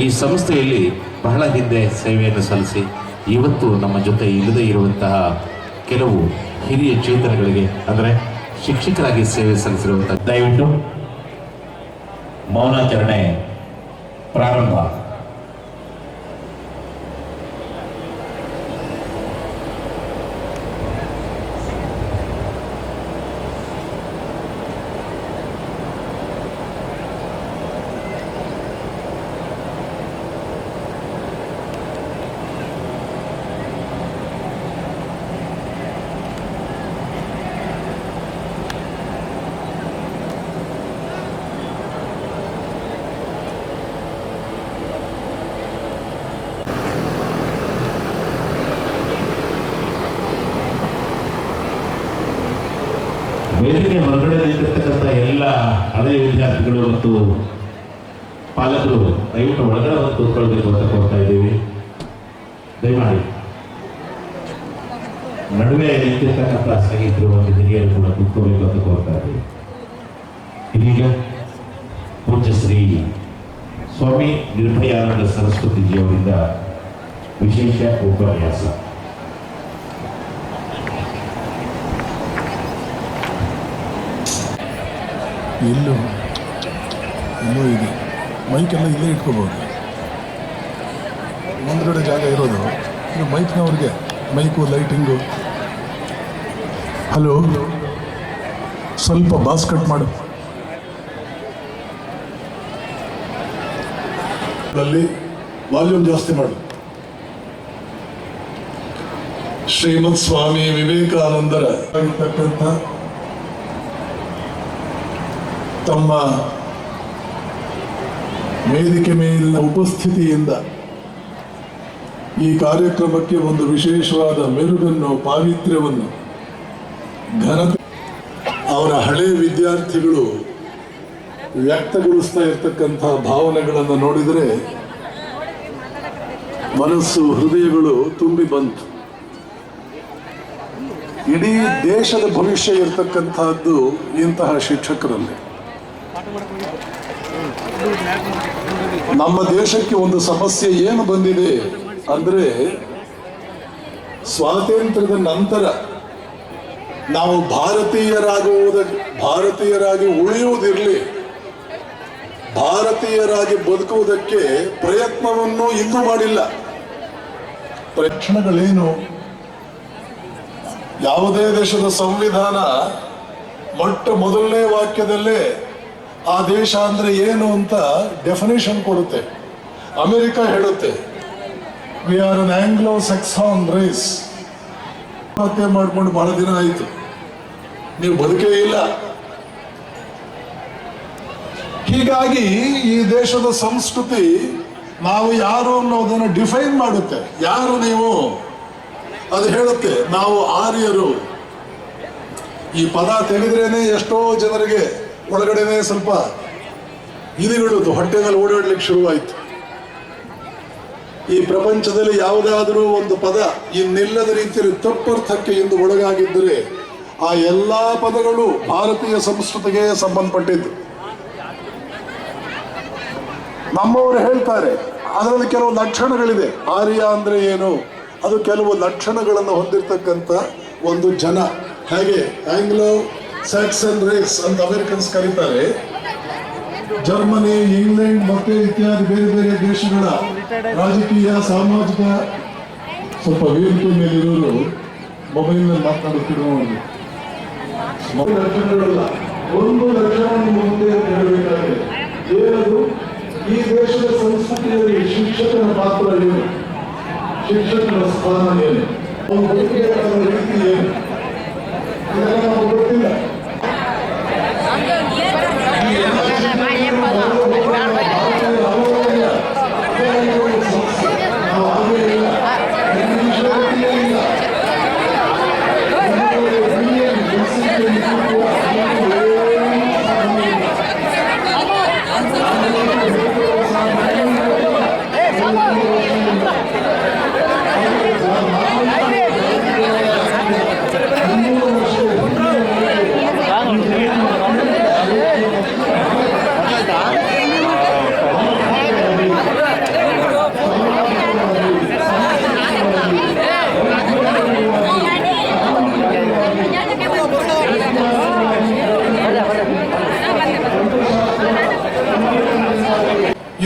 ಈ ಸಂಸ್ಥೆಯಲ್ಲಿ ಬಹಳ ಹಿಂದೆ ಸೇವೆಯನ್ನು ಸಲ್ಲಿಸಿ ಇವತ್ತು ನಮ್ಮ ಜೊತೆ ಇಲ್ಲದೇ ಇರುವಂತಹ ಕೆಲವು ಹಿರಿಯ ಚೇತನಗಳಿಗೆ ಅಂದರೆ ಶಿಕ್ಷಕರಾಗಿ ಸೇವೆ ಸಲ್ಲಿಸಿರುವಂತಹ ದಯವಿಟ್ಟು ಮೌನಾಚರಣೆ ಪ್ರಾರಂಭ. ವೇದಿಕೆ ಹೊರಗಡೆ ನಿಂತಿರ್ತಕ್ಕಂಥ ಎಲ್ಲ ಹಳೆಯ ವಿದ್ಯಾರ್ಥಿಗಳು ಮತ್ತು ಪಾಲಕರು ದಯವಿಟ್ಟು ಒಳಗಡೆ ಒಂದು ಕೂತ್ಕೊಳ್ಬೇಕು ಅಂತ ಕೋರ್ತಾ ಇದ್ದೀವಿ. ದಯಮಾಡಿ ನಡುವೆ ನಿಂತಿರ್ತಕ್ಕಂಥ ಸ್ನೇಹಿತರು ಮತ್ತು ಹಿರಿಯರು ಕೂಡ ಕೂತ್ಕೋಬೇಕು ಅಂತ ಕೋರ್ತಾ ಇದ್ದೀವಿ. ಇದೀಗ ಪೂಜ್ಯ ಶ್ರೀ ಸ್ವಾಮಿ ನಿರ್ಭಯಾನಂದ ಸರಸ್ವತಿಜಿಯವರಿಂದ ವಿಶೇಷ ಉಪನ್ಯಾಸ. ಎಲ್ಲೋ ಇದೆ ಮೈಕೆಲ್ಲ ಇಲ್ಲೇ ಇಟ್ಕೋಬೋದು. ಮುಂದ್ಗಡೆ ಜಾಗ ಇರೋದು ಇದು ಮೈಕ್ನವ್ರಿಗೆ, ಮೈಕು ಲೈಟಿಂಗು. ಹಲೋ, ಸ್ವಲ್ಪ ಬಾಸ್ ಕಟ್ ಮಾಡು. ಅಲ್ಲಿ ವಾಲ್ಯೂಮ್ ಜಾಸ್ತಿ ಮಾಡು. ಶ್ರೀಮದ್ ಸ್ವಾಮಿ ವಿವೇಕಾನಂದರ ಆಗಿರ್ತಕ್ಕಂಥ ತಮ್ಮ ವೇದಿಕೆ ಮೇಲಿನ ಉಪಸ್ಥಿತಿಯಿಂದ ಈ ಕಾರ್ಯಕ್ರಮಕ್ಕೆ ಒಂದು ವಿಶೇಷವಾದ ಮೆರುಗನ್ನು, ಪಾವಿತ್ರ್ಯವನ್ನು, ಘನತೆ ಅವರ ಹಳೆಯ ವಿದ್ಯಾರ್ಥಿಗಳು ವ್ಯಕ್ತಗೊಳಿಸ್ತಾ ಇರ್ತಕ್ಕಂಥ ಭಾವನೆಗಳನ್ನು ನೋಡಿದರೆ ಮನಸ್ಸು, ಹೃದಯಗಳು ತುಂಬಿ ಬಂತು. ಇಡೀ ದೇಶದ ಭವಿಷ್ಯ ಇರತಕ್ಕಂತಹದ್ದು ಇಂತಹ ಶಿಕ್ಷಕರಲ್ಲಿ. ನಮ್ಮ ದೇಶಕ್ಕೆ ಒಂದು ಸಮಸ್ಯೆ ಏನು ಬಂದಿದೆ ಅಂದ್ರೆ, ಸ್ವಾತಂತ್ರ್ಯದ ನಂತರ ನಾವು ಭಾರತೀಯರಾಗಿ ಉಳಿಯುವುದಿರಲಿ, ಭಾರತೀಯರಾಗಿ ಬದುಕುವುದಕ್ಕೆ ಪ್ರಯತ್ನವನ್ನು ಇನ್ನೂ ಮಾಡಿಲ್ಲ. ಪ್ರಯತ್ನಗಳೇನು? ಯಾವುದೇ ದೇಶದ ಸಂವಿಧಾನ ಮೊದಲನೇ ವಾಕ್ಯದಲ್ಲೇ ಆ ದೇಶ ಅಂದ್ರೆ ಏನು ಅಂತ ಡೆಫಿನೇಷನ್ ಕೊಡುತ್ತೆ. ಅಮೆರಿಕ ಹೇಳುತ್ತೆ, we are an Anglo Saxon race. ಹತ್ಯೆ ಮಾಡ್ಕೊಂಡು ಬಹಳ ದಿನ ಆಯಿತು, ನೀವು ಬದುಕೇ ಇಲ್ಲ. ಹೀಗಾಗಿ ಈ ದೇಶದ ಸಂಸ್ಕೃತಿ ನಾವು ಯಾರು ಅನ್ನೋದನ್ನು ಡಿಫೈನ್ ಮಾಡುತ್ತೆ. ಯಾರು ನೀವು ಅದು ಹೇಳುತ್ತೆ, ನಾವು ಆರ್ಯರು. ಈ ಪದ ತೆಗೆದ್ರೇನೆ ಎಷ್ಟೋ ಜನರಿಗೆ ಒಳಗಡೆನೆ ಸ್ವಲ್ಪ ಇದಿಗಳು ಹೊಟ್ಟೆನಲ್ಲಿ ಓಡಾಡ್ಲಿಕ್ಕೆ ಶುರುವಾಯಿತು. ಈ ಪ್ರಪಂಚದಲ್ಲಿ ಯಾವುದಾದರೂ ಒಂದು ಪದ ಇನ್ನಿಲ್ಲದ ರೀತಿಯಲ್ಲಿ ತಪ್ಪರ್ಥಕ್ಕೆ ಇಂದು ಒಳಗಾಗಿದ್ದರೆ ಆ ಎಲ್ಲಾ ಪದಗಳು ಭಾರತೀಯ ಸಂಸ್ಕೃತಿಗೆ ಸಂಬಂಧಪಟ್ಟಿದ್ದು. ನಮ್ಮವರು ಹೇಳ್ತಾರೆ ಅದರಲ್ಲಿ ಕೆಲವು ಲಕ್ಷಣಗಳಿದೆ. ಆರ್ಯ ಅಂದ್ರೆ ಏನು? ಅದು ಕೆಲವು ಲಕ್ಷಣಗಳನ್ನು ಹೊಂದಿರತಕ್ಕಂಥ ಒಂದು ಜನ. ಹಾಗೆ ಆಂಗ್ಲೋ ಸ್ಯಾಕ್ಸನ್ ರೇಸ್ ಅಂತ ಅಮೆರಿಕನ್ಸ್ ಕರೀತಾರೆ. ಜರ್ಮನಿ, ಇಂಗ್ಲೆಂಡ್ ಮತ್ತೆ ಇತ್ಯಾದಿ ಬೇರೆ ಬೇರೆ ದೇಶಗಳ ರಾಜಕೀಯ, ಸಾಮಾಜಿಕ ಸ್ವಲ್ಪ ವೇದಿಕೆ ಮೇಲಿರೋರು ಮೊಬೈಲ್ನಲ್ಲಿ ಮಾತನಾಡುತ್ತಿರುವವರು ಲಕ್ಷಣಗಳಲ್ಲ, ಒಂದು ಲಕ್ಷಣವನ್ನು ಮುಂದೆ ಹೇಳಬೇಕಾಗಿದೆ. ಏನದು? ಈ ದೇಶದ ಸಂಸ್ಕೃತಿಯಲ್ಲಿ ಶಿಕ್ಷಕನ ಪಾತ್ರ ಏನು, ಶಿಕ್ಷಕನ ಸ್ಥಾನ ಏನು, ರೀತಿ ಏನು, ಇದೆಲ್ಲ ನಮಗೆ ಗೊತ್ತಿಲ್ಲ.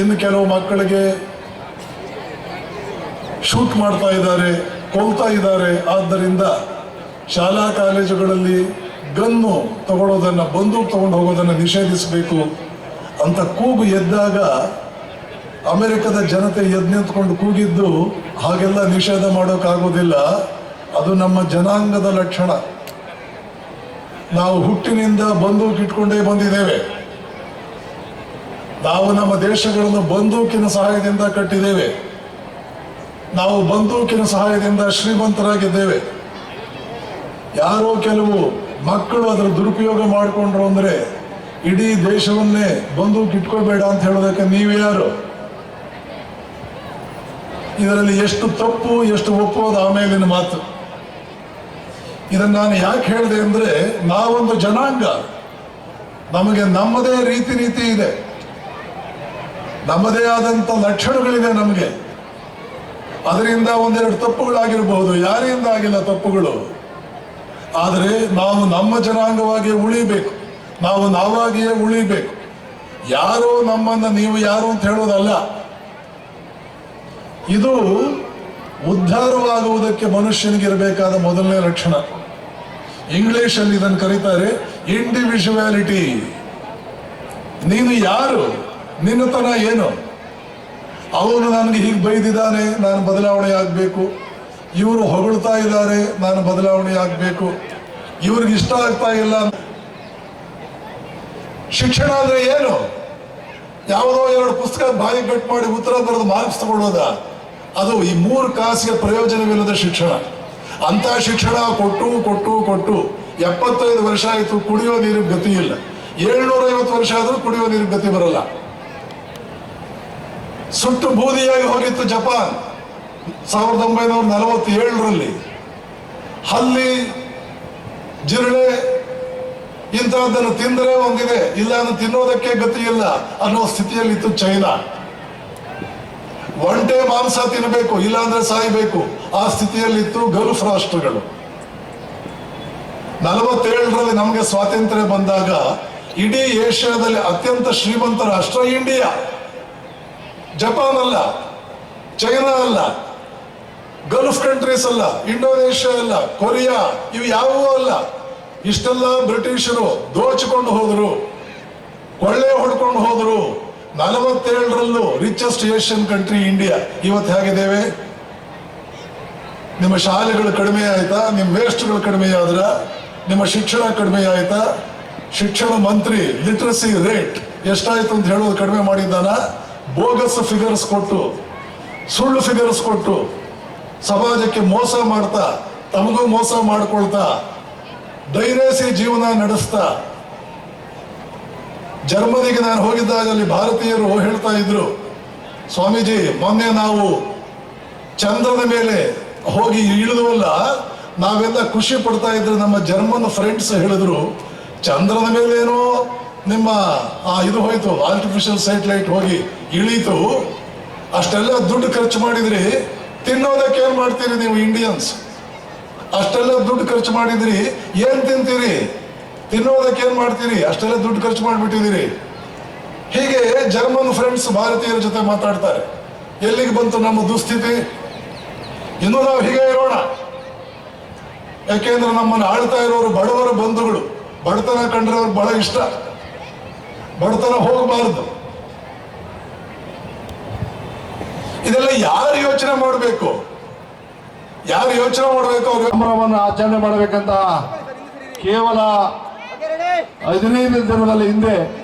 ಇನ್ನು ಕೆಲವು ಮಕ್ಕಳಿಗೆ ಶೂಟ್ ಮಾಡ್ತಾ ಇದ್ದಾರೆ, ಕೊಲ್ತಾ ಇದ್ದಾರೆ. ಆದ್ದರಿಂದ ಶಾಲಾ ಕಾಲೇಜುಗಳಲ್ಲಿ ಗನ್ನು ತಗೊಳ್ಳೋದನ್ನು, ಬಂದೂಕು ತಗೊಂಡು ಹೋಗೋದನ್ನು ನಿಷೇಧಿಸಬೇಕು ಅಂತ ಕೂಗು ಎದ್ದಾಗ ಅಮೆರಿಕದ ಜನತೆ ಎದ್ದು ನಿಂತ್ಕೊಂಡು ಕೂಗಿದ್ದು ಹಾಗೆಲ್ಲ ನಿಷೇಧ ಮಾಡೋಕ್ಕಾಗೋದಿಲ್ಲ. ಅದು ನಮ್ಮ ಜನಾಂಗದ ಲಕ್ಷಣ. ನಾವು ಹುಟ್ಟಿನಿಂದ ಬಂದೂಕು ಇಟ್ಕೊಂಡೇ ಬಂದಿದ್ದೇವೆ. ನಾವು ನಮ್ಮ ದೇಶಗಳನ್ನು ಬಂದೂಕಿನ ಸಹಾಯದಿಂದ ಕಟ್ಟಿದ್ದೇವೆ. ನಾವು ಬಂದೂಕಿನ ಸಹಾಯದಿಂದ ಶ್ರೀಮಂತರಾಗಿದ್ದೇವೆ. ಯಾರೋ ಕೆಲವು ಮಕ್ಕಳು ಅದರ ದುರುಪಯೋಗ ಮಾಡಿಕೊಂಡ್ರು ಅಂದರೆ ಇಡೀ ದೇಶವನ್ನೇ ಬಂದೂಕು ಇಟ್ಕೋಬೇಡ ಅಂತ ಹೇಳೋದಕ್ಕೆ ನೀವು ಯಾರು? ಇದರಲ್ಲಿ ಎಷ್ಟು ತಪ್ಪು ಎಷ್ಟು ಒಪ್ಪೋದು ಆಮೇಲಿನ ಮಾತು. ಇದನ್ನು ನಾನು ಯಾಕೆ ಹೇಳಿದೆ ಅಂದರೆ, ನಾವೊಂದು ಜನಾಂಗ, ನಮಗೆ ನಮ್ಮದೇ ರೀತಿ ನೀತಿ ಇದೆ, ನಮ್ಮದೇ ಆದಂಥ ಲಕ್ಷಣಗಳಿದೆ ನಮಗೆ. ಅದರಿಂದ ಒಂದೆರಡು ತಪ್ಪುಗಳಾಗಿರಬಹುದು, ಯಾರಿಂದ ಆಗಿಲ್ಲ ತಪ್ಪುಗಳು. ಆದರೆ ನಾವು ನಮ್ಮ ಜನಾಂಗವಾಗಿ ಉಳಿಬೇಕು, ನಾವು ನಾವಾಗಿಯೇ ಉಳಿಬೇಕು. ಯಾರೋ ನಮ್ಮನ್ನು ನೀವು ಯಾರು ಅಂತ ಹೇಳೋದಲ್ಲ. ಇದು ಉದ್ಧಾರವಾಗುವುದಕ್ಕೆ ಮನುಷ್ಯನಿಗಿರಬೇಕಾದ ಮೊದಲನೇ ಲಕ್ಷಣ. ಇಂಗ್ಲಿಷಲ್ಲಿ ಇದನ್ನು ಕರೀತಾರೆ ಇಂಡಿವಿಜುವಾಲಿಟಿ. ನೀನು ಯಾರು, ನಿನ್ನತನ ಏನು? ಅವನು ನನಗೆ ಹೀಗೆ ಬೈದಿದ್ದಾನೆ, ನಾನು ಬದಲಾವಣೆ ಆಗಬೇಕು. ಇವರು ಹೊಗಳ್ತಾ ಇದ್ದಾರೆ, ನಾನು ಬದಲಾವಣೆ ಆಗಬೇಕು. ಇವ್ರಿಗೆ ಇಷ್ಟ ಆಗ್ತಾ ಇಲ್ಲ. ಶಿಕ್ಷಣ ಅಂದ್ರೆ ಏನು? ಯಾವುದೋ ಎರಡು ಪುಸ್ತಕ ಬಾಯಿ ಕಟ್ ಮಾಡಿ ಉತ್ತರ ಬರೆದು ಮಾರ್ಕ್ಸ್ ತಗೊಳ್ಳೋದ? ಅದು ಈ 3 ಕಾಸಿಗೆ ಪ್ರಯೋಜನವಿಲ್ಲದ ಶಿಕ್ಷಣ. ಅಂತ ಶಿಕ್ಷಣ ಕೊಟ್ಟು ಕೊಟ್ಟು ಕೊಟ್ಟು 75 ವರ್ಷ ಆಯಿತು, ಕುಡಿಯೋ ನೀರಿಗೆ ಗತಿ ಇಲ್ಲ. 750 ವರ್ಷ ಆದರೂ ಕುಡಿಯೋ ನೀರಿಗೆ ಗತಿ ಬರಲ್ಲ. ಸುಟ್ಟು ಬೂದಿಯಾಗಿ ಹೋಗಿತ್ತು ಜಪಾನ್ 1947ರಲ್ಲಿ. ಹಲ್ಲಿ, ಜಿರಳೆ ಇಂಥದ್ದನ್ನು ತಿಂದರೆ ಒಂದಿದೆ, ಇಲ್ಲ ಅಂದ್ರೆ ತಿನ್ನೋದಕ್ಕೆ ಗತಿ ಇಲ್ಲ ಅನ್ನೋ ಸ್ಥಿತಿಯಲ್ಲಿತ್ತು ಚೈನಾ. ಒಂಟೆ ಮಾಂಸ ತಿನ್ನಬೇಕು, ಇಲ್ಲಾಂದ್ರೆ ಸಾಯಬೇಕು, ಆ ಸ್ಥಿತಿಯಲ್ಲಿತ್ತು ಗಲ್ಫ್ ರಾಷ್ಟ್ರಗಳು. 47ರಲ್ಲಿ ನಮಗೆ ಸ್ವಾತಂತ್ರ್ಯ ಬಂದಾಗ ಇಡೀ ಏಷ್ಯಾದಲ್ಲಿ ಅತ್ಯಂತ ಶ್ರೀಮಂತ ರಾಷ್ಟ್ರ ಇಂಡಿಯಾ. ಜಪಾನ್ ಅಲ್ಲ, ಚೈನಾ ಅಲ್ಲ, ಗಲ್ಫ್ ಕಂಟ್ರೀಸ್ ಅಲ್ಲ, ಇಂಡೋನೇಷ್ಯಾ ಅಲ್ಲ, ಕೊರಿಯಾ, ಇವು ಯಾವುವೂ ಅಲ್ಲ. ಇಷ್ಟೆಲ್ಲ ಬ್ರಿಟಿಷರು ದೋಚಿಕೊಂಡು ಹೋದರು, ಕೊಳ್ಳೆ ಹೊಡ್ಕೊಂಡು ಹೋದರು. 47ರಲ್ಲೂ ರಿಚೆಸ್ಟ್ ಏಷ್ಯನ್ ಕಂಟ್ರಿ ಇಂಡಿಯಾ. ಇವತ್ತು ಹೇಗಿದ್ದೇವೆ? ನಿಮ್ಮ ಶಾಲೆಗಳು ಕಡಿಮೆ ಆಯ್ತಾ? ನಿಮ್ಮ ವೇಸ್ಟ್ಗಳು ಕಡಿಮೆ ಆದ್ರ? ನಿಮ್ಮ ಶಿಕ್ಷಣ ಕಡಿಮೆ ಆಯ್ತಾ? ಶಿಕ್ಷಣ ಮಂತ್ರಿ ಲಿಟ್ರಸಿ ರೇಟ್ ಎಷ್ಟಾಯ್ತು ಅಂತ ಹೇಳೋದು ಕಡಿಮೆ ಮಾಡಿದ್ದಾನ? ಬೋಗಸ್ ಫಿಗರ್ಸ್ ಕೊಟ್ಟು, ಸುಳ್ಳು ಫಿಗರ್ಸ್ ಕೊಟ್ಟು ಸಮಾಜಕ್ಕೆ ಮೋಸ ಮಾಡ್ತಾ, ತಮಗೂ ಮೋಸ ಮಾಡ್ಕೊಳ್ತಾ, ದೈನೇಸಿ ಜೀವನ ನಡೆಸ್ತಾ. ಜರ್ಮನಿಗೆ ನಾನು ಹೋಗಿದ್ದಾಗ ಅಲ್ಲಿ ಭಾರತೀಯರು ಹೇಳ್ತಾ ಇದ್ರು, ಸ್ವಾಮೀಜಿ ಮೊನ್ನೆ ನಾವು ಚಂದ್ರನ ಮೇಲೆ ಹೋಗಿ ಇಳಿದುವಲ್ಲ, ನಾವೆಲ್ಲ ಖುಷಿ ಪಡ್ತಾ ಇದ್ರು. ನಮ್ಮ ಜರ್ಮನ್ ಫ್ರೆಂಡ್ಸ್ ಹೇಳಿದ್ರು, ಚಂದ್ರನ ಮೇಲೆ ಏನೋ ನಿಮ್ಮ ಇದು ಹೋಯ್ತು, ಆರ್ಟಿಫಿಷಿಯಲ್ ಸ್ಯಾಟಲೈಟ್ ಹೋಗಿ ಇಳೀತು, ಅಷ್ಟೆಲ್ಲ ದುಡ್ಡು ಖರ್ಚು ಮಾಡಿದ್ರಿ, ತಿನ್ನೋದಕ್ಕೆ ಏನ್ ಮಾಡ್ತೀರಿ ನೀವು ಇಂಡಿಯನ್ಸ್? ಅಷ್ಟೆಲ್ಲ ದುಡ್ಡು ಖರ್ಚು ಮಾಡಿದ್ರಿ, ಏನ್ ತಿಂತೀರಿ? ತಿನ್ನೋದಕ್ಕೆ ಏನ್ ಮಾಡ್ತೀರಿ? ಅಷ್ಟೆಲ್ಲ ದುಡ್ಡು ಖರ್ಚು ಮಾಡಿಬಿಟ್ಟಿದ್ದೀರಿ. ಹೀಗೆ ಜರ್ಮನ್ ಫ್ರೆಂಡ್ಸ್ ಭಾರತೀಯರ ಜೊತೆ ಮಾತಾಡ್ತಾರೆ. ಎಲ್ಲಿಗೆ ಬಂತು ನಮ್ಮ ದುಸ್ಥಿತಿ? ಇನ್ನು ನಾವು ಹೀಗೆ ಇರೋಣ. ಯಾಕೆಂದ್ರೆ ನಮ್ಮನ್ನು ಆಳ್ತಾ ಇರೋರು ಬಡವರ ಬಂಧುಗಳು. ಬಡತನ ಕಂಡ್ರೆ ಅವ್ರಿಗೆ ಬಹಳ ಇಷ್ಟ. ಬಡತನ ಹೋಗಬಾರದು. ಇದೆಲ್ಲ ಯಾರು ಯೋಚನೆ ಮಾಡಬೇಕು? ಯಾರು ಯೋಚನೆ ಮಾಡಬೇಕು? ಅವ್ರು ಸಂಭ್ರಮವನ್ನು ಆಚರಣೆ ಮಾಡಬೇಕಂತ ಕೇವಲ 15 ದಿನದಲ್ಲಿ ಹಿಂದೆ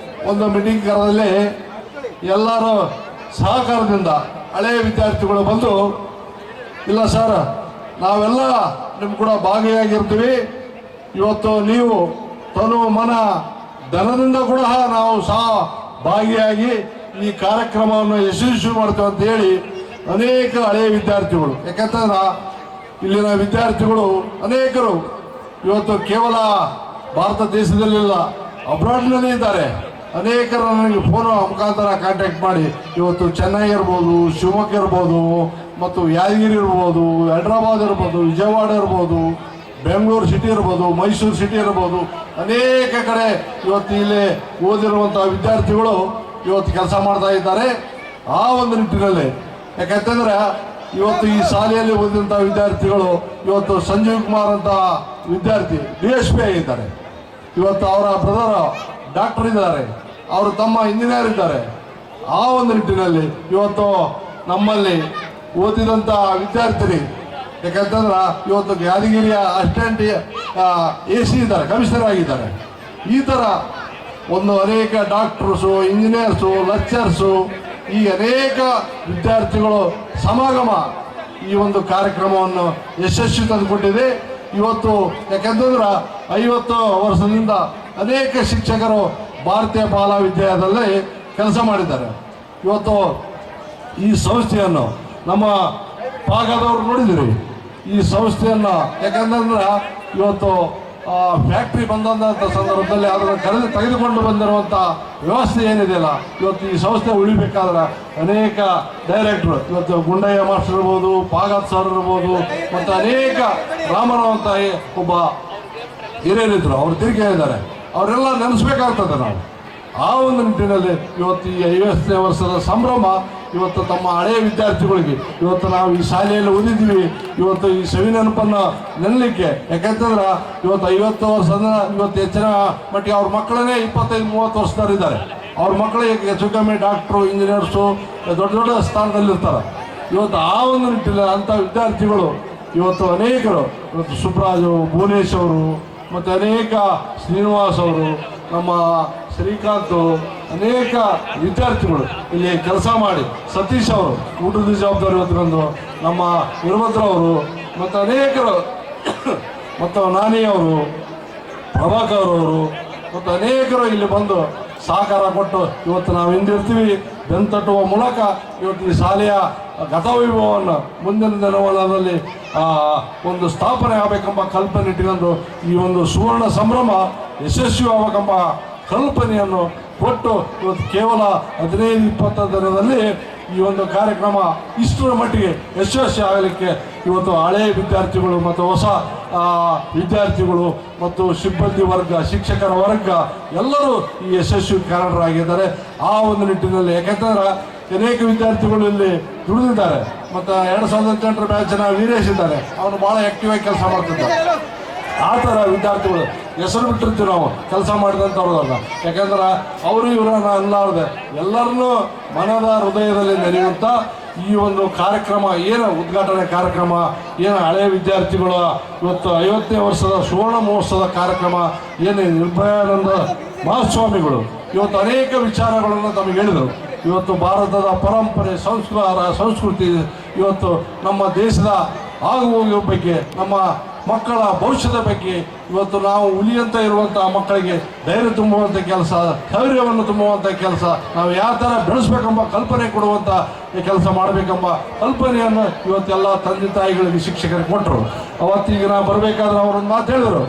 ಒಂದು ಮೀಟಿಂಗ್ ಕರೆದಲ್ಲಿ ಎಲ್ಲರೂ ಸಹಕಾರದಿಂದ ಹಳೆಯ ವಿದ್ಯಾರ್ಥಿಗಳು ಬಂದು, ಇಲ್ಲ ಸರ್, ನಾವೆಲ್ಲ ನಿಮ್ಮ ಕೂಡ ಭಾಗಿಯಾಗಿರ್ತೀವಿ, ಇವತ್ತು ನೀವು ತನು ಮನ ಧನದಿಂದ ಕೂಡ ನಾವು ಸಹ ಭಾಗಿಯಾಗಿ ಈ ಕಾರ್ಯಕ್ರಮವನ್ನು ಯಶಸ್ವಿ ಮಾಡ್ತೇವೆ ಅಂತ ಹೇಳಿ ಅನೇಕ ಹಳೆಯ ವಿದ್ಯಾರ್ಥಿಗಳು, ಯಾಕಂತಂದ್ರೆ ಇಲ್ಲಿನ ವಿದ್ಯಾರ್ಥಿಗಳು ಅನೇಕರು ಇವತ್ತು ಕೇವಲ ಭಾರತ ದೇಶದಲ್ಲಿಲ್ಲ, ಅಬ್ರಾಡ್ನಲ್ಲಿ ಇದ್ದಾರೆ. ಅನೇಕರು ನನಗೆ ಫೋನ್ ಮುಖಾಂತರ ಕಾಂಟ್ಯಾಕ್ಟ್ ಮಾಡಿ ಇವತ್ತು ಚೆನ್ನೈ ಇರ್ಬೋದು, ಶಿವಮೊಗ್ಗ ಇರ್ಬೋದು, ಮತ್ತು ಯಾದಗಿರಿ ಇರ್ಬೋದು, ಹೈದ್ರಾಬಾದ್ ಇರ್ಬೋದು, ವಿಜಯವಾಡ ಇರ್ಬೋದು, ಬೆಂಗಳೂರು ಸಿಟಿ ಇರ್ಬೋದು, ಮೈಸೂರು ಸಿಟಿ ಇರ್ಬೋದು, ಅನೇಕ ಕಡೆ ಇವತ್ತು ಇಲ್ಲಿ ಓದಿರುವಂಥ ವಿದ್ಯಾರ್ಥಿಗಳು ಇವತ್ತು ಕೆಲಸ ಮಾಡ್ತಾ ಇದ್ದಾರೆ. ಆ ಒಂದು ನಿಟ್ಟಿನಲ್ಲಿ ಯಾಕಂತಂದ್ರೆ ಇವತ್ತು ಈ ಶಾಲೆಯಲ್ಲಿ ಓದಿದಂಥ ವಿದ್ಯಾರ್ಥಿಗಳು ಇವತ್ತು ಸಂಜೀವ್ ಕುಮಾರ್ ಅಂತ ವಿದ್ಯಾರ್ಥಿ DSP ಆಗಿದ್ದಾರೆ. ಇವತ್ತು ಅವರ ಬ್ರದರ್ ಡಾಕ್ಟರ್ ಇದ್ದಾರೆ, ಅವರು ತಮ್ಮ ಇಂಜಿನಿಯರ್ ಇದ್ದಾರೆ. ಆ ಒಂದು ನಿಟ್ಟಿನಲ್ಲಿ ಇವತ್ತು ನಮ್ಮಲ್ಲಿ ಓದಿದಂಥ ವಿದ್ಯಾರ್ಥಿನಿ ಯಾಕಂತಂದ್ರೆ ಇವತ್ತು ಯಾದಗಿರಿಯ ಅಸಿಸ್ಟೆಂಟ್ AC ಇದ್ದಾರೆ, ಕಮಿಷನರ್ ಆಗಿದ್ದಾರೆ. ಈ ಥರ ಒಂದು ಅನೇಕ ಡಾಕ್ಟರ್ಸು, ಇಂಜಿನಿಯರ್ಸು, ಲೆಕ್ಚರ್ಸು, ಈ ಅನೇಕ ವಿದ್ಯಾರ್ಥಿಗಳು ಸಮಾಗಮ ಈ ಒಂದು ಕಾರ್ಯಕ್ರಮವನ್ನು ಯಶಸ್ವಿ ತಂದುಕೊಟ್ಟಿದೆ. ಇವತ್ತು ಯಾಕಂತಂದ್ರೆ 50 ವರ್ಷದಿಂದ ಅನೇಕ ಶಿಕ್ಷಕರು ಭಾರತೀಯ ಬಾಲ ವಿದ್ಯಾಲಯದಲ್ಲಿ ಕೆಲಸ ಮಾಡಿದ್ದಾರೆ. ಇವತ್ತು ಈ ಸಂಸ್ಥೆಯನ್ನು ನಮ್ಮ ಭಾಗದವರು ನೋಡಿದಿರಿ. ಈ ಸಂಸ್ಥೆಯನ್ನು ಯಾಕಂತಂದ್ರೆ ಇವತ್ತು ಫ್ಯಾಕ್ಟ್ರಿ ಬಂದಂಥ ಸಂದರ್ಭದಲ್ಲಿ ಅದನ್ನು ತೆಗೆದುಕೊಂಡು ಬಂದಿರುವಂಥ ವ್ಯವಸ್ಥೆ ಏನಿದೆಯಲ್ಲ, ಇವತ್ತು ಈ ಸಂಸ್ಥೆ ಉಳಿಬೇಕಾದ್ರೆ ಅನೇಕ ಡೈರೆಕ್ಟ್ರು, ಇವತ್ತು ಗುಂಡಯ್ಯ ಮಾಸ್ಟರ್ ಇರ್ಬೋದು, ಪಾಗತ್ ಸರ್ ಇರ್ಬೋದು, ಮತ್ತು ಅನೇಕ ರಾಮರಾವ್ ಅಂತ ಒಬ್ಬ ಹಿರಿಯರಿದ್ರು, ಅವ್ರು ತಿರುಗಿ ಹೇಳಿದ್ದಾರೆ. ಅವರೆಲ್ಲ ನೆನೆಸ್ಬೇಕಾಗ್ತದೆ ನಾವು. ಆ ಒಂದು ನಿಟ್ಟಿನಲ್ಲಿ ಇವತ್ತು ಈ 50ನೇ ವರ್ಷದ ಸಂಭ್ರಮ ಇವತ್ತು ತಮ್ಮ ಹಳೆಯ ವಿದ್ಯಾರ್ಥಿಗಳಿಗೆ ಇವತ್ತು ನಾವು ಈ ಶಾಲೆಯಲ್ಲಿ ಓದಿದ್ವಿ. ಇವತ್ತು ಈ ಸವಿ ನೆನಪನ್ನು ನೆನಲಿಕ್ಕೆ ಯಾಕಂತಂದ್ರೆ ಇವತ್ತು 50 ವರ್ಷದ ಇವತ್ತು ಹೆಚ್ಚಿನ ಮಟ್ಟಿಗೆ ಅವ್ರ ಮಕ್ಕಳನ್ನೇ 25-30 ವರ್ಷದವರಿದ್ದಾರೆ. ಅವ್ರ ಮಕ್ಕಳಿಗೆ ಹೆಚ್ಚು ಕಮ್ಮಿ ಡಾಕ್ಟ್ರು, ಇಂಜಿನಿಯರ್ಸು ದೊಡ್ಡ ದೊಡ್ಡ ಸ್ಥಾನದಲ್ಲಿರ್ತಾರೆ. ಇವತ್ತು ಆ ಒಂದು ನಿಟ್ಟಿನಲ್ಲಿ ಅಂಥ ವಿದ್ಯಾರ್ಥಿಗಳು ಇವತ್ತು ಅನೇಕರು, ಇವತ್ತು ಸುಬ್ರಾಜು, ಭುವನೇಶ್ ಅವರು, ಮತ್ತು ಅನೇಕ ಶ್ರೀನಿವಾಸ್ ಅವರು, ನಮ್ಮ ಶ್ರೀಕಾಂತ್, ಅನೇಕ ವಿದ್ಯಾರ್ಥಿಗಳು ಇಲ್ಲಿ ಕೆಲಸ ಮಾಡಿ, ಸತೀಶ್ ಅವರು ಊಟದ ಜವಾಬ್ದಾರಿ ಹೊತ್ಕೊಂಡು, ನಮ್ಮ ವೀರಭದ್ರ ಅವರು, ಮತ್ತು ಅನೇಕರು, ಮತ್ತು ನಾನಿ ಅವರು, ಪ್ರಭಾಕರ್ ಅವರು, ಮತ್ತು ಅನೇಕರು ಇಲ್ಲಿ ಬಂದು ಸಹಕಾರ ಕೊಟ್ಟು ಇವತ್ತು ನಾವು ಹಿಂದಿರ್ತೀವಿ. ಬೆಂತಟ್ಟುವ ಮೂಲಕ ಇವತ್ತು ಈ ಶಾಲೆಯ ಗತವೈಭವವನ್ನು ಮುಂದಿನ ದಿನಮಾನದಲ್ಲಿ ಒಂದು ಸ್ಥಾಪನೆ ಆಗಬೇಕೆಂಬ ಕಲ್ಪನೆ ಇಟ್ಟುಕೊಂಡು ಈ ಒಂದು ಸುವರ್ಣ ಸಂಭ್ರಮ ಯಶಸ್ವಿ ಆಗಬೇಕೆಂಬ ಕಲ್ಪನೆಯನ್ನು ಕೊಟ್ಟು ಇವತ್ತು ಕೇವಲ 15-20 ದಿನದಲ್ಲಿ ಈ ಒಂದು ಕಾರ್ಯಕ್ರಮ ಇಷ್ಟರ ಮಟ್ಟಿಗೆ ಯಶಸ್ವಿ ಆಗಲಿಕ್ಕೆ ಇವತ್ತು ಹಳೆಯ ವಿದ್ಯಾರ್ಥಿಗಳು ಮತ್ತು ಹೊಸ ವಿದ್ಯಾರ್ಥಿಗಳು ಮತ್ತು ಸಿಬ್ಬಂದಿ ವರ್ಗ, ಶಿಕ್ಷಕರ ವರ್ಗ ಎಲ್ಲರೂ ಈ ಯಶಸ್ವಿ ಕಾರಣರಾಗಿದ್ದಾರೆ. ಆ ಒಂದು ನಿಟ್ಟಿನಲ್ಲಿ ಯಾಕೆಂತಂದ್ರೆ ಅನೇಕ ವಿದ್ಯಾರ್ಥಿಗಳು ಇಲ್ಲಿ ದುಡಿದಿದ್ದಾರೆ. ಮತ್ತು 2018 ಬ್ಯಾಚಿನ ವೀರೇಶ್ ಇದ್ದಾರೆ, ಅವನು ಭಾಳ ಆ್ಯಕ್ಟಿವ್ ಆಗಿ ಕೆಲಸ ಮಾಡ್ತಿದ್ದಾರೆ. ಆ ಥರ ವಿದ್ಯಾರ್ಥಿಗಳು ಹೆಸರು ಬಿಟ್ಟಿರ್ತೀವಿ ನಾವು ಕೆಲಸ ಮಾಡಿದಂಥವ್ರಲ್ಲ. ಯಾಕಂದ್ರೆ ಅವರು ಇವರನ್ನ ಅಲ್ಲಾರದೆ ಎಲ್ಲರನ್ನೂ ಮನದ ಹೃದಯದಲ್ಲಿ ನಡೆಯುವಂಥ ಈ ಒಂದು ಕಾರ್ಯಕ್ರಮ ಏನು ಉದ್ಘಾಟನೆ ಕಾರ್ಯಕ್ರಮ ಏನು ಹಳೆಯ ವಿದ್ಯಾರ್ಥಿಗಳ ಇವತ್ತು 50ನೇ ವರ್ಷದ ಸುವರ್ಣ ಮಹೋತ್ಸವದ ಕಾರ್ಯಕ್ರಮ ಏನು ನಿರ್ಭಯಾನಂದ ಮಹಾಸ್ವಾಮಿಗಳು ಇವತ್ತು ಅನೇಕ ವಿಚಾರಗಳನ್ನು ತಮಗೆ ಹೇಳಿದರು. ಇವತ್ತು ಭಾರತದ ಪರಂಪರೆ, ಸಂಸ್ಕೃತಿ, ಇವತ್ತು ನಮ್ಮ ದೇಶದ ಆಗುಹೋಗುವ ಬಗ್ಗೆ, ನಮ್ಮ ಮಕ್ಕಳ ಭವಿಷ್ಯದ ಬಗ್ಗೆ ಇವತ್ತು ನಾವು ಉಳಿಯಂತ ಇರುವಂಥ ಮಕ್ಕಳಿಗೆ ಧೈರ್ಯ ತುಂಬುವಂಥ ಕೆಲಸ, ಧೈರ್ಯವನ್ನು ತುಂಬುವಂಥ ಕೆಲಸ, ನಾವು ಯಾವ ಥರ ಬೆಳೆಸ್ಬೇಕೆಂಬ ಕಲ್ಪನೆ ಕೊಡುವಂಥ ಕೆಲಸ ಮಾಡಬೇಕೆಂಬ ಕಲ್ಪನೆಯನ್ನು ಇವತ್ತೆಲ್ಲ ತಂದೆ ತಾಯಿಗಳಿಗೆ ಶಿಕ್ಷಕರಿಗೆ ಕೊಟ್ಟರು. ಅವತ್ತೀಗ ನಾವು ಬರಬೇಕಾದ್ರೆ ಅವರೊಂದು ಮಾತು ಹೇಳಿದರು,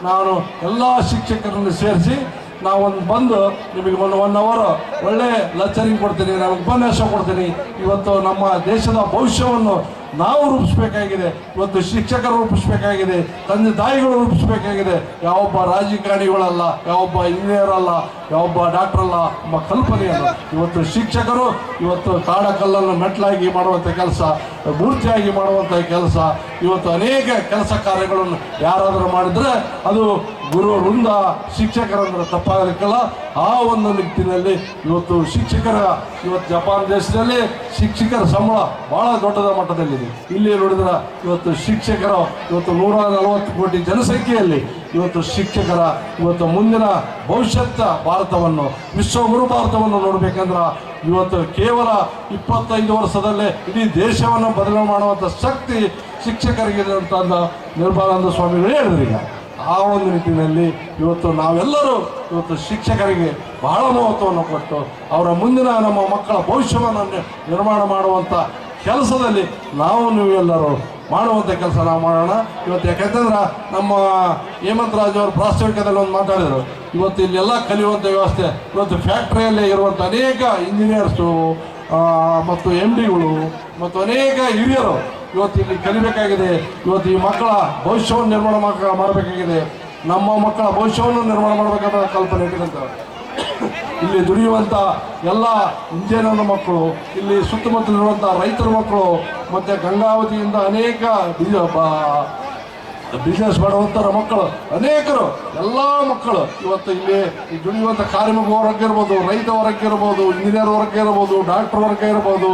ನಾನು ಎಲ್ಲ ಶಿಕ್ಷಕರನ್ನು ಸೇರಿಸಿ ನಾವೊಂದು ಬಂದು ನಿಮಗೆ 1 ಅವರ್ ಒಳ್ಳೆ ಲೆಕ್ಚರಿಂಗ್ ಕೊಡ್ತೀನಿ, ನಾನು ಉಪನ್ಯಾಸ ಕೊಡ್ತೀನಿ. ಇವತ್ತು ನಮ್ಮ ದೇಶದ ಭವಿಷ್ಯವನ್ನು ನಾವು ರೂಪಿಸಬೇಕಾಗಿದೆ. ಇವತ್ತು ಶಿಕ್ಷಕರು ರೂಪಿಸಬೇಕಾಗಿದೆ, ತಂದೆ ತಾಯಿಗಳು ರೂಪಿಸಬೇಕಾಗಿದೆ. ಯಾವೊಬ್ಬ ರಾಜಕಾರಣಿಗಳಲ್ಲ, ಯಾವೊಬ್ಬ ಇಂಜಿನಿಯರ್ ಅಲ್ಲ, ಯಾವೊಬ್ಬ ಡಾಕ್ಟರ್ ಅಲ್ಲ ಎಂಬ ಕಲ್ಪನೆಯನ್ನು ಇವತ್ತು ಶಿಕ್ಷಕರು ಇವತ್ತು ಕಾಡಕಲ್ಲನ್ನು ಮೆಟ್ಲಾಗಿ ಮಾಡುವಂಥ ಕೆಲಸ, ಮೂರ್ತಿಯಾಗಿ ಮಾಡುವಂಥ ಕೆಲಸ, ಇವತ್ತು ಅನೇಕ ಕೆಲಸ ಕಾರ್ಯಗಳನ್ನು ಯಾರಾದರೂ ಮಾಡಿದರೆ ಅದು ಗುರು ವೃಂದ ಶಿಕ್ಷಕರಂದ್ರೆ ತಪ್ಪಾಗಲಿಕ್ಕಲ್ಲ. ಆ ಒಂದು ನಿಟ್ಟಿನಲ್ಲಿ ಇವತ್ತು ಶಿಕ್ಷಕರ ಇವತ್ತು ಜಪಾನ್ ದೇಶದಲ್ಲಿ ಶಿಕ್ಷಕರ ಸಂಬಳ ಭಾಳ ದೊಡ್ಡದ ಮಟ್ಟದಲ್ಲಿದೆ. ಇಲ್ಲಿ ನೋಡಿದ್ರೆ ಇವತ್ತು ಶಿಕ್ಷಕರು ಇವತ್ತು 140 ಕೋಟಿ ಜನಸಂಖ್ಯೆಯಲ್ಲಿ ಇವತ್ತು ಶಿಕ್ಷಕರ ಇವತ್ತು ಮುಂದಿನ ಭವಿಷ್ಯತ್ತ ಭಾರತವನ್ನು, ವಿಶ್ವಗುರು ಭಾರತವನ್ನು ನೋಡಬೇಕಂದ್ರೆ ಇವತ್ತು ಕೇವಲ 25 ವರ್ಷದಲ್ಲೇ ಇಡೀ ದೇಶವನ್ನು ಬದಲಾವಣೆ ಮಾಡುವಂಥ ಶಕ್ತಿ ಶಿಕ್ಷಕರಿಗೆ ಅಂತ ನಿರ್ಮಲಾನಂದ ಸ್ವಾಮಿಗಳು ಹೇಳಿದ್ರು. ಈಗ ಆ ಒಂದು ನಿಟ್ಟಿನಲ್ಲಿ ಇವತ್ತು ನಾವೆಲ್ಲರೂ ಇವತ್ತು ಶಿಕ್ಷಕರಿಗೆ ಬಹಳ ಮಹತ್ವವನ್ನು ಕೊಟ್ಟು ಅವರ ಮುಂದಿನ ನಮ್ಮ ಮಕ್ಕಳ ಭವಿಷ್ಯವನ್ನು ನಿರ್ಮಾಣ ಮಾಡುವಂಥ ಕೆಲಸದಲ್ಲಿ ನಾವು ನೀವೆಲ್ಲರೂ ಮಾಡುವಂಥ ಕೆಲಸ ನಾವು ಮಾಡೋಣ. ಇವತ್ತು ಯಾಕಂತಂದ್ರೆ ನಮ್ಮ ಹೇಮಂತ್ ರಾಜ್ ಅವರು ಪ್ರಾಸ್ತಾವಿಕದಲ್ಲಿ ಒಂದು ಮಾತಾಡಿದರು. ಇವತ್ತು ಇಲ್ಲೆಲ್ಲ ಕಲಿಯುವಂಥ ವ್ಯವಸ್ಥೆ ಇವತ್ತು ಫ್ಯಾಕ್ಟ್ರಿಯಲ್ಲಿ ಇರುವಂಥ ಅನೇಕ ಇಂಜಿನಿಯರ್ಸು ಮತ್ತು MDಗಳು ಮತ್ತು ಅನೇಕ ಹಿರಿಯರು ಇವತ್ತು ಇಲ್ಲಿ ಕಲಿಬೇಕಾಗಿದೆ. ಇವತ್ತು ಈ ಮಕ್ಕಳ ಭವಿಷ್ಯವನ್ನು ನಿರ್ಮಾಣ ಮಾಡಬೇಕಾಗಿದೆ. ನಮ್ಮ ಮಕ್ಕಳ ಭವಿಷ್ಯವನ್ನು ನಿರ್ಮಾಣ ಮಾಡಬೇಕಾದ ಕಲ್ಪನೆ ಇಟ್ಟಿರುವಂಥ ಇಲ್ಲಿ ದುಡಿಯುವಂಥ ಎಲ್ಲ ಇಂಜಿನಿಯರ್ ಮಕ್ಕಳು, ಇಲ್ಲಿ ಸುತ್ತಮುತ್ತಲಿರುವಂಥ ರೈತರ ಮಕ್ಕಳು, ಮತ್ತು ಗಂಗಾವತಿಯಿಂದ ಅನೇಕ ಬಿಸ್ನೆಸ್ ಮಾಡುವಂಥರ ಮಕ್ಕಳು ಅನೇಕರು, ಎಲ್ಲ ಮಕ್ಕಳು ಇವತ್ತು ಇಲ್ಲಿ ದುಡಿಯುವಂಥ ಕಾರ್ಮಿಕ ವರ್ಗ ಇರ್ಬೋದು, ರೈತ ವರ್ಗ ಇರ್ಬೋದು, ಇಂಜಿನಿಯರ್ ವರ್ಗ ಇರ್ಬೋದು, ಡಾಕ್ಟರ್ ವರ್ಗ ಇರ್ಬೋದು,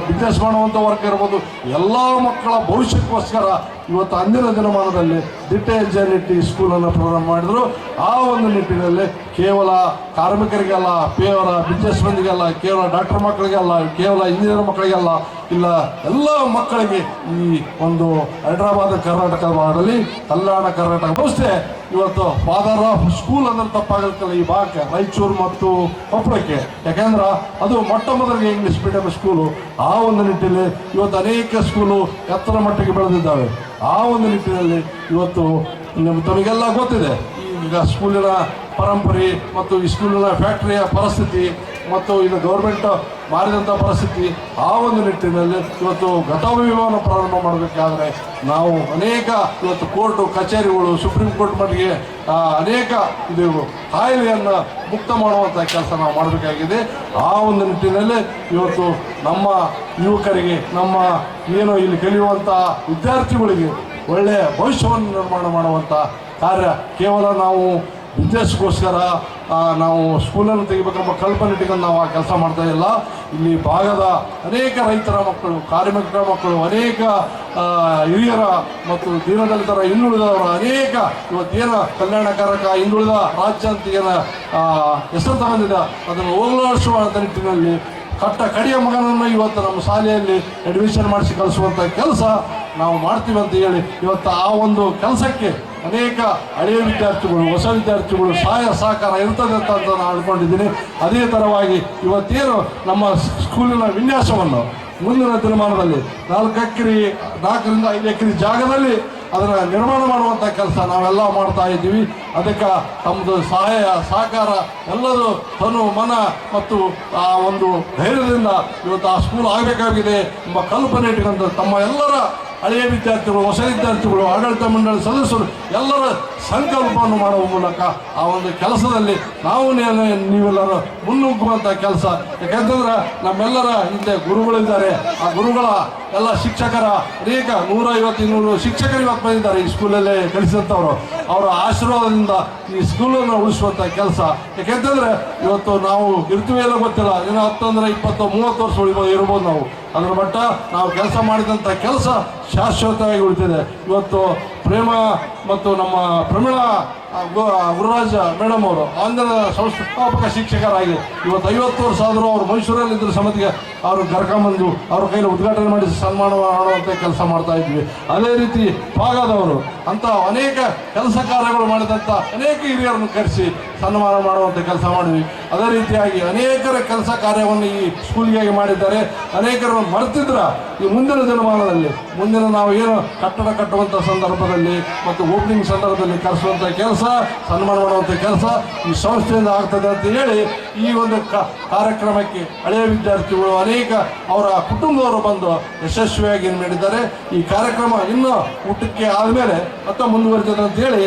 ಬಿಸ್ನೆಸ್ ಮಾಡುವಂಥ ವರ್ಗ ಇರ್ಬೋದು, ಎಲ್ಲ ಮಕ್ಕಳ ಭವಿಷ್ಯಕ್ಕೋಸ್ಕರ ಇವತ್ತು ಅಂದಿನ ದಿನಮಾನದಲ್ಲಿ ದಿಟ್ಟ ಹೆಜ್ಜೆಯನ್ನಿಟ್ಟು ಈ ಸ್ಕೂಲನ್ನು ಪ್ರಾರಂಭ ಮಾಡಿದರು. ಆ ಒಂದು ನಿಟ್ಟಿನಲ್ಲಿ ಕೇವಲ ಕಾರ್ಮಿಕರಿಗೆಲ್ಲ, ಕೇವಲ ಬಿಸ್ನೆಸ್ ಮಂದಿಗೆಲ್ಲ, ಕೇವಲ ಡಾಕ್ಟರ್ ಮಕ್ಕಳಿಗೆಲ್ಲ, ಕೇವಲ ಇಂಜಿನಿಯರ್ ಮಕ್ಕಳಿಗೆಲ್ಲ ಇಲ್ಲ, ಎಲ್ಲ ಮಕ್ಕಳಿಗೆ ಈ ಒಂದು ಹೈದರಾಬಾದ್ ಕರ್ನಾಟಕ ಮಾಡಲಿ ಕಲ್ಯಾಣ ಕರ್ನಾಟಕ ಸಂಸ್ಥೆ ಇವತ್ತು ಫಾದರ್ ಆಫ್ ಸ್ಕೂಲ್ ಅಂದ್ರೆ ತಪ್ಪಾಗಲಿಕ್ಕಿಲ್ಲ ಈ ಭಾಗಕ್ಕೆ, ರಾಯಚೂರು ಮತ್ತು ಕೊಪ್ಪಳಕ್ಕೆ. ಯಾಕೆಂದ್ರೆ ಅದು ಮೊಟ್ಟ ಮೊದಲಿಗೆ ಇಂಗ್ಲೀಷ್ ಮೀಡಿಯಂ ಸ್ಕೂಲು. ಆ ಒಂದು ನಿಟ್ಟಿನಲ್ಲಿ ಇವತ್ತು ಅನೇಕ ಸ್ಕೂಲು ಎತ್ತರ ಮಟ್ಟಿಗೆ ಬೆಳೆದಿದ್ದಾವೆ. ಆ ಒಂದು ನಿಟ್ಟಿನಲ್ಲಿ ಇವತ್ತು ತಮಗೆಲ್ಲ ಗೊತ್ತಿದೆ ಈಗ ಸ್ಕೂಲಿನ ಪರಂಪರೆ ಮತ್ತು ಈ ಸ್ಕೂಲಿನ ಫ್ಯಾಕ್ಟ್ರಿಯ ಪರಿಸ್ಥಿತಿ ಮತ್ತು ಇದು ಗೌರ್ಮೆಂಟ್ ಮಾರಿದಂಥ ಪರಿಸ್ಥಿತಿ. ಆ ಒಂದು ನಿಟ್ಟಿನಲ್ಲಿ ಇವತ್ತು ಘಟವಿವಾಹನ ಪ್ರಾರಂಭ ಮಾಡಬೇಕಾದ್ರೆ ನಾವು ಅನೇಕ ಇವತ್ತು ಕೋರ್ಟು ಕಚೇರಿಗಳು, ಸುಪ್ರೀಂ ಕೋರ್ಟ್ ಮಟ್ಟಿಗೆ ಅನೇಕ ಇದು ಕಾಯಿಲೆಯನ್ನು ಮುಕ್ತ ಮಾಡುವಂಥ ಕೆಲಸ ನಾವು ಮಾಡಬೇಕಾಗಿದೆ. ಆ ಒಂದು ನಿಟ್ಟಿನಲ್ಲಿ ಇವತ್ತು ನಮ್ಮ ಯುವಕರಿಗೆ, ನಮ್ಮ ಏನು ಇಲ್ಲಿ ಕಲಿಯುವಂಥ ವಿದ್ಯಾರ್ಥಿಗಳಿಗೆ ಒಳ್ಳೆಯ ಭವಿಷ್ಯವನ್ನು ನಿರ್ಮಾಣ ಮಾಡುವಂಥ ಕಾರ್ಯ ಕೇವಲ ನಾವು ಬಿಸ್ನೆಸ್ಗೋಸ್ಕರ ನಾವು ಸ್ಕೂಲನ್ನು ತೆಗಿಬೇಕೆಂಬ ಕಲ್ಪನೆ ಇಟ್ಕೊಂಡು ನಾವು ಆ ಕೆಲಸ ಮಾಡ್ತಾ ಇಲ್ಲ. ಇಲ್ಲಿ ಭಾಗದ ಅನೇಕ ರೈತರ ಮಕ್ಕಳು, ಕಾರ್ಮಿಕರ ಮಕ್ಕಳು, ಅನೇಕ ಹಿರಿಯರ ಮತ್ತು ದೀನದಲಿತರ ಹಿಂದುಳಿದವರ ಅನೇಕ ಇವತ್ತೇನು ಕಲ್ಯಾಣಕಾರಕ ಹಿಂದುಳಿದ ರಾಜ್ಯ ಅಂತ ಏನು ಹೆಸರು ತಗೊಂಡಿದೆ ಅದನ್ನು ಹೋಗಲಾಡಿಸುವಂಥ ನಿಟ್ಟಿನಲ್ಲಿ ಕಡೆಯ ಮಗನನ್ನು ಇವತ್ತು ನಮ್ಮ ಶಾಲೆಯಲ್ಲಿ ಅಡ್ಮಿಷನ್ ಮಾಡಿಸಿ ಕಲಿಸುವಂಥ ಕೆಲಸ ನಾವು ಮಾಡ್ತೀವಿ ಅಂತ ಹೇಳಿ ಇವತ್ತು ಆ ಒಂದು ಕೆಲಸಕ್ಕೆ ಅನೇಕ ಹಳೆಯ ವಿದ್ಯಾರ್ಥಿಗಳು, ಹೊಸ ವಿದ್ಯಾರ್ಥಿಗಳು ಸಹಾಯ ಸಹಕಾರ ಇರ್ತದೆ ಅಂತ ನಾನು ಅಂದ್ಕೊಂಡಿದ್ದೀನಿ. ಅದೇ ಥರವಾಗಿ ಇವತ್ತೇನು ನಮ್ಮ ಸ್ಕೂಲಿನ ವಿನ್ಯಾಸವನ್ನು ಮುಂದಿನ ದಿನಮಾನದಲ್ಲಿ 4 ರಿಂದ 5 ಎಕರೆ ಜಾಗದಲ್ಲಿ ಅದನ್ನು ನಿರ್ಮಾಣ ಮಾಡುವಂಥ ಕೆಲಸ ನಾವೆಲ್ಲ ಮಾಡ್ತಾ ಇದ್ದೀವಿ. ಅದಕ್ಕೆ ತಮ್ಮದು ಸಹಾಯ ಸಹಕಾರ ಎಲ್ಲರೂ ತನು ಮನ ಮತ್ತು ಆ ಒಂದು ಧೈರ್ಯದಿಂದ ಇವತ್ತು ಆ ಸ್ಕೂಲ್ ಆಗಬೇಕಾಗಿದೆ ಎಂಬ ಕಲ್ಪನೆ ಇಟ್ಕೊಂಡು ತಮ್ಮ ಎಲ್ಲರ ಹಳೆಯ ವಿದ್ಯಾರ್ಥಿಗಳು, ಹೊಸ ವಿದ್ಯಾರ್ಥಿಗಳು, ಆಡಳಿತ ಮಂಡಳಿ ಸದಸ್ಯರು ಎಲ್ಲರ ಸಂಕಲ್ಪವನ್ನು ಮಾಡುವ ಮೂಲಕ ಆ ಒಂದು ಕೆಲಸದಲ್ಲಿ ನಾವು ನೀವೆಲ್ಲರೂ ಮುನ್ನುಗ್ಗುವಂಥ ಕೆಲಸ. ಯಾಕೆಂತಂದ್ರೆ ನಮ್ಮೆಲ್ಲರ ಹಿಂದೆ ಗುರುಗಳಿದ್ದಾರೆ. ಆ ಗುರುಗಳ ಎಲ್ಲ ಶಿಕ್ಷಕರ ಅನೇಕ 150-200 ಶಿಕ್ಷಕರು ಇವತ್ತು ಬಂದಿದ್ದಾರೆ ಈ ಸ್ಕೂಲಲ್ಲೇ ಕಲಿಸಿದಂಥವ್ರು. ಅವರ ಆಶೀರ್ವಾದದಿಂದ ಈ ಸ್ಕೂಲನ್ನು ಉಳಿಸುವಂಥ ಕೆಲಸ. ಯಾಕೆಂತಂದರೆ ಇವತ್ತು ನಾವು ಇರ್ತೀವಿ ಎಲ್ಲ ಗೊತ್ತಿಲ್ಲ, ಇನ್ನು 10 ಅಂದ್ರೆ 20-30 ವರ್ಷ ಇರ್ಬೋದು ನಾವು. ಅದರ ಮಟ್ಟ ನಾವು ಕೆಲಸ ಮಾಡಿದಂಥ ಕೆಲಸ ಶಾಶ್ವತವಾಗಿ ಉಳಿತಿದೆ. ಇವತ್ತು ಪ್ರೇಮ ಮತ್ತು ನಮ್ಮ ಪ್ರಮೀಳಾ ಗುರುರಾಜ ಮೇಡಮ್ ಅವರು ಆಂಧ್ರ ಸಂಸ್ಥಾಪಕ ಶಿಕ್ಷಕರಾಗಿ ಇವತ್ತು 50 ವರ್ಷ ಆದರೂ ಅವರು ಮೈಸೂರಲ್ಲಿದ್ದರು ಸಮಿತಿಗೆ ಅವರು ಕರ್ಕೊಂಬಂದು ಅವ್ರ ಕೈಲಿ ಉದ್ಘಾಟನೆ ಮಾಡಿ ಸನ್ಮಾನ ಮಾಡುವಂಥ ಕೆಲಸ ಮಾಡ್ತಾ ಇದ್ವಿ. ಅದೇ ರೀತಿ ಭಾಗದವರು ಅಂತ ಅನೇಕ ಕೆಲಸ ಕಾರ್ಯಗಳು ಮಾಡಿದಂಥ ಅನೇಕ ಹಿರಿಯರನ್ನು ಕರೆಸಿ ಸನ್ಮಾನ ಮಾಡುವಂಥ ಕೆಲಸ ಮಾಡಿದ್ವಿ. ಅದೇ ರೀತಿಯಾಗಿ ಅನೇಕರ ಕೆಲಸ ಕಾರ್ಯವನ್ನು ಈ ಸ್ಕೂಲಿಗಾಗಿ ಮಾಡಿದ್ದಾರೆ. ಅನೇಕರನ್ನು ಮರೆತಿದ್ರ ಈ ಮುಂದಿನ ದಿನಮಾನದಲ್ಲಿ ಮುಂದಿನ ನಾವು ಏನು ಕಟ್ಟಡ ಕಟ್ಟುವಂಥ ಸಂದರ್ಭದಲ್ಲಿ ಮತ್ತು ಓಪನಿಂಗ್ ಸಂದರ್ಭದಲ್ಲಿ ಕರೆಸುವಂಥ ಕೆಲಸ, ಸನ್ಮಾನ ಮಾಡುವಂಥ ಕೆಲಸ ಈ ಸಂಸ್ಥೆಯಿಂದ ಆಗ್ತದೆ ಅಂತ ಹೇಳಿ ಈ ಒಂದು ಕಾರ್ಯಕ್ರಮಕ್ಕೆ ಹಳೆಯ ವಿದ್ಯಾರ್ಥಿಗಳು ಅನೇಕ ಅವರ ಕುಟುಂಬದವರು ಬಂದು ಯಶಸ್ವಿಯಾಗಿ ಮಾಡಿದ್ದಾರೆ. ಈ ಕಾರ್ಯಕ್ರಮ ಇನ್ನೂ ಊಟಕ್ಕೆ ಆದಮೇಲೆ ಮತ್ತೆ ಮುಂದುವರಿತದೆ ಅಂತ ಹೇಳಿ